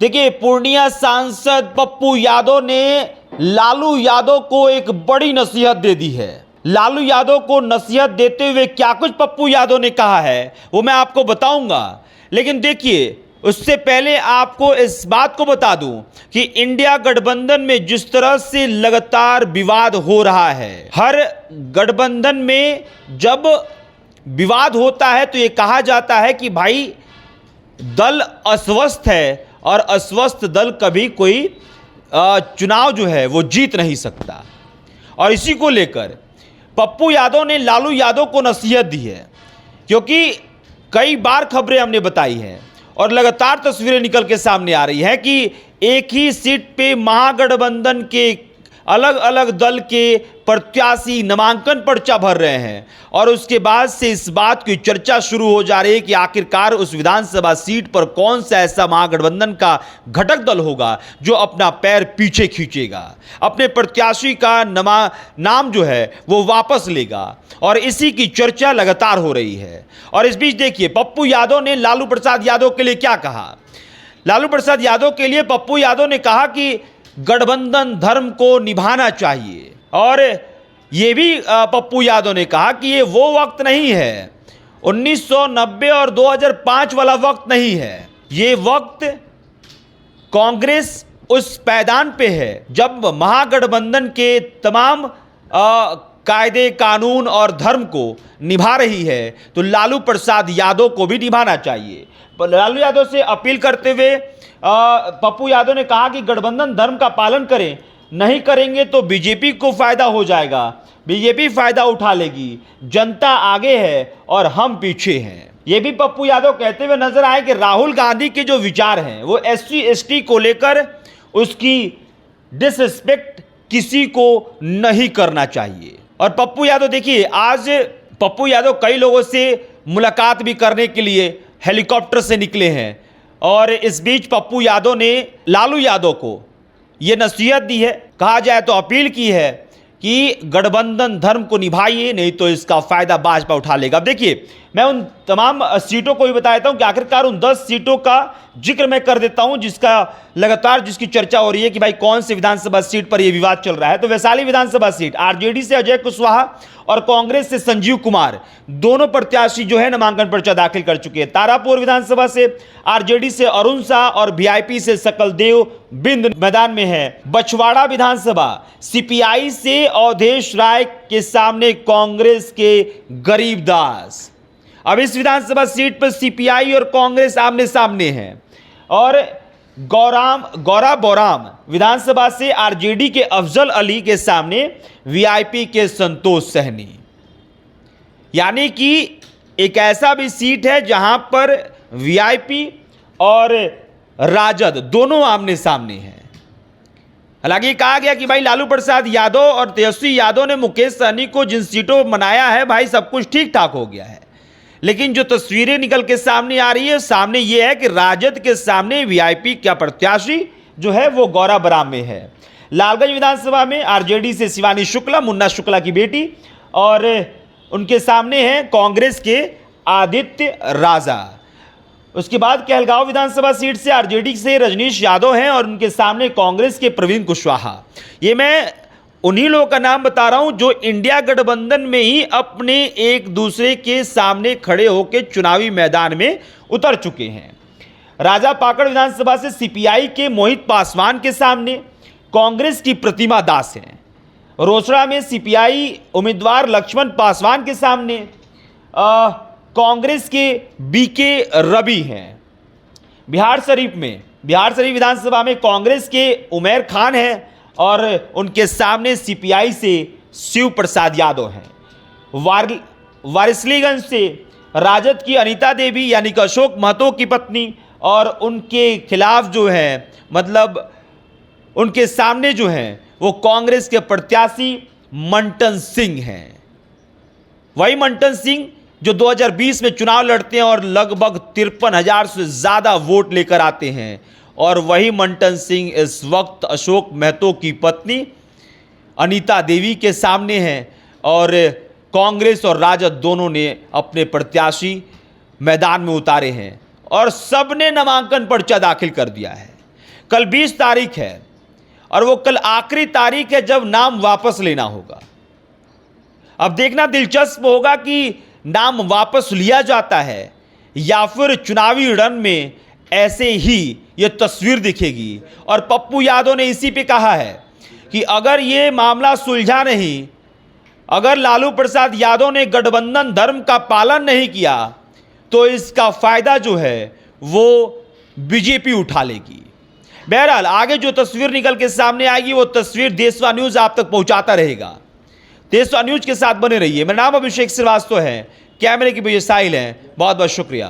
देखिए, पूर्णिया सांसद पप्पू यादव ने लालू यादव को एक बड़ी नसीहत दे दी है। लालू यादव को नसीहत देते हुए क्या कुछ पप्पू यादव ने कहा है वो मैं आपको बताऊंगा, लेकिन देखिए उससे पहले आपको इस बात को बता दूं कि इंडिया गठबंधन में जिस तरह से लगातार विवाद हो रहा है, हर गठबंधन में जब विवाद होता है तो ये कहा जाता है कि भाई दल अस्वस्थ है और अस्वस्थ दल कभी कोई चुनाव जो है वो जीत नहीं सकता। और इसी को लेकर पप्पू यादव ने लालू यादव को नसीहत दी है, क्योंकि कई बार खबरें हमने बताई हैं और लगातार तस्वीरें निकल के सामने आ रही है कि एक ही सीट पे महागठबंधन के अलग अलग दल के प्रत्याशी नामांकन पर्चा भर रहे हैं और उसके बाद से इस बात की चर्चा शुरू हो जा रही है कि आखिरकार उस विधानसभा सीट पर कौन सा ऐसा महागठबंधन का घटक दल होगा जो अपना पैर पीछे खींचेगा, अपने प्रत्याशी का नाम जो है वो वापस लेगा। और इसी की चर्चा लगातार हो रही है। और इस बीच देखिए पप्पू यादव ने लालू प्रसाद यादव के लिए क्या कहा। लालू प्रसाद यादव के लिए पप्पू यादव ने कहा कि गठबंधन धर्म को निभाना चाहिए। और यह भी पप्पू यादव ने कहा कि ये वो वक्त नहीं है, 1990 और 2005 वाला वक्त नहीं है। ये वक्त कांग्रेस उस पैदान पे है जब महागठबंधन के तमाम कायदे कानून और धर्म को निभा रही है, तो लालू प्रसाद यादव को भी निभाना चाहिए। लालू यादव से अपील करते हुए पप्पू यादव ने कहा कि गठबंधन धर्म का पालन करें, नहीं करेंगे तो बीजेपी को फायदा हो जाएगा, बीजेपी फायदा उठा लेगी, जनता आगे है और हम पीछे हैं। यह भी पप्पू यादव कहते हुए नजर आए कि राहुल गांधी के जो विचार हैं वो एससी एसटी को लेकर उसकी डिसरिस्पेक्ट किसी को नहीं करना चाहिए। और पप्पू यादव देखिए, आज पप्पू यादव कई लोगों से मुलाकात भी करने के लिए हेलीकॉप्टर से निकले हैं और इस बीच पप्पू यादव ने लालू यादव को यह नसीहत दी है, कहा जाए तो अपील की है कि गठबंधन धर्म को निभाइए, नहीं तो इसका फायदा भाजपा उठा लेगा। अब देखिए, मैं उन तमाम सीटों को भी बता देता हूं कि आखिरकार उन 10 सीटों का जिक्र मैं कर देता हूं जिसका लगातार जिसकी चर्चा हो रही है कि भाई कौन सी विधानसभा सीट पर यह विवाद चल रहा है। तो वैशाली विधानसभा सीट आरजेडी से अजय कुशवाहा और कांग्रेस से संजीव कुमार दोनों प्रत्याशी जो है नामांकन पर्चा दाखिल कर चुके हैं। तारापुर विधानसभा से आरजेडी से अरुण शाह और वीआईपी से सकलदेव बिंद मैदान में है। बछवाड़ा विधानसभा सीपीआई से अवधेश राय के सामने कांग्रेस के गरीबदास। अब इस विधानसभा सीट पर सीपीआई और कांग्रेस आमने सामने हैं। और गौरा बोराम विधानसभा से आरजेडी के अफजल अली के सामने वीआईपी के संतोष सहनी। यानी कि एक ऐसा भी सीट है जहां पर वीआईपी और राजद दोनों आमने सामने हैं। हालांकि कहा गया कि भाई लालू प्रसाद यादव और तेजस्वी यादव ने मुकेश सहनी को जिन सीटों पर मनाया है भाई सब कुछ ठीक ठाक हो गया है, लेकिन जो तस्वीरें निकल के सामने आ रही है सामने ये है कि राजद के सामने वीआईपी का प्रत्याशी जो है वो गौरा बराम में है। लालगंज विधानसभा में आरजेडी से शिवानी शुक्ला, मुन्ना शुक्ला की बेटी, और उनके सामने हैं कांग्रेस के आदित्य राजा। उसके बाद कहलगांव विधानसभा सीट से आरजेडी से रजनीश यादव हैं और उनके सामने कांग्रेस के प्रवीण कुशवाहा। ये मैं उन्हीं लोगों का नाम बता रहा हूं जो इंडिया गठबंधन में ही अपने एक दूसरे के सामने खड़े होकर चुनावी मैदान में उतर चुके हैं। राजा पाकड़ विधानसभा से सीपीआई के मोहित पासवान के सामने कांग्रेस की प्रतिमा दास हैं। रोसड़ा में सीपीआई उम्मीदवार लक्ष्मण पासवान के सामने कांग्रेस के बीके रवि हैं। बिहार शरीफ विधानसभा में कांग्रेस के उमेर खान हैं और उनके सामने सीपीआई से शिव प्रसाद यादव हैं। वारिसलीगंज से राजद की अनीता देवी यानी कि अशोक महतो की पत्नी, और उनके खिलाफ जो है मतलब उनके सामने जो हैं वो कांग्रेस के प्रत्याशी मंटन सिंह हैं। वही मंटन सिंह जो 2020 में चुनाव लड़ते हैं और लगभग 53,000 से ज़्यादा वोट लेकर आते हैं। और वही मंटन सिंह इस वक्त अशोक महतो की पत्नी अनीता देवी के सामने हैं और कांग्रेस और राजद दोनों ने अपने प्रत्याशी मैदान में उतारे हैं और सबने नामांकन पर्चा दाखिल कर दिया है। कल 20 तारीख है और वो कल आखिरी तारीख है जब नाम वापस लेना होगा। अब देखना दिलचस्प होगा कि नाम वापस लिया जाता है या फिर चुनावी रण में ऐसे ही ये तस्वीर दिखेगी। और पप्पू यादव ने इसी पे कहा है कि अगर ये मामला सुलझा नहीं, अगर लालू प्रसाद यादव ने गठबंधन धर्म का पालन नहीं किया तो इसका फायदा जो है वो बीजेपी उठा लेगी। बहरहाल आगे जो तस्वीर निकल के सामने आएगी वो तस्वीर देशवा न्यूज आप तक पहुंचाता रहेगा। देशवा न्यूज के साथ बने रहिए। मेरा नाम अभिषेक श्रीवास्तव है, कैमरे की वजह साहिल है। बहुत बहुत शुक्रिया।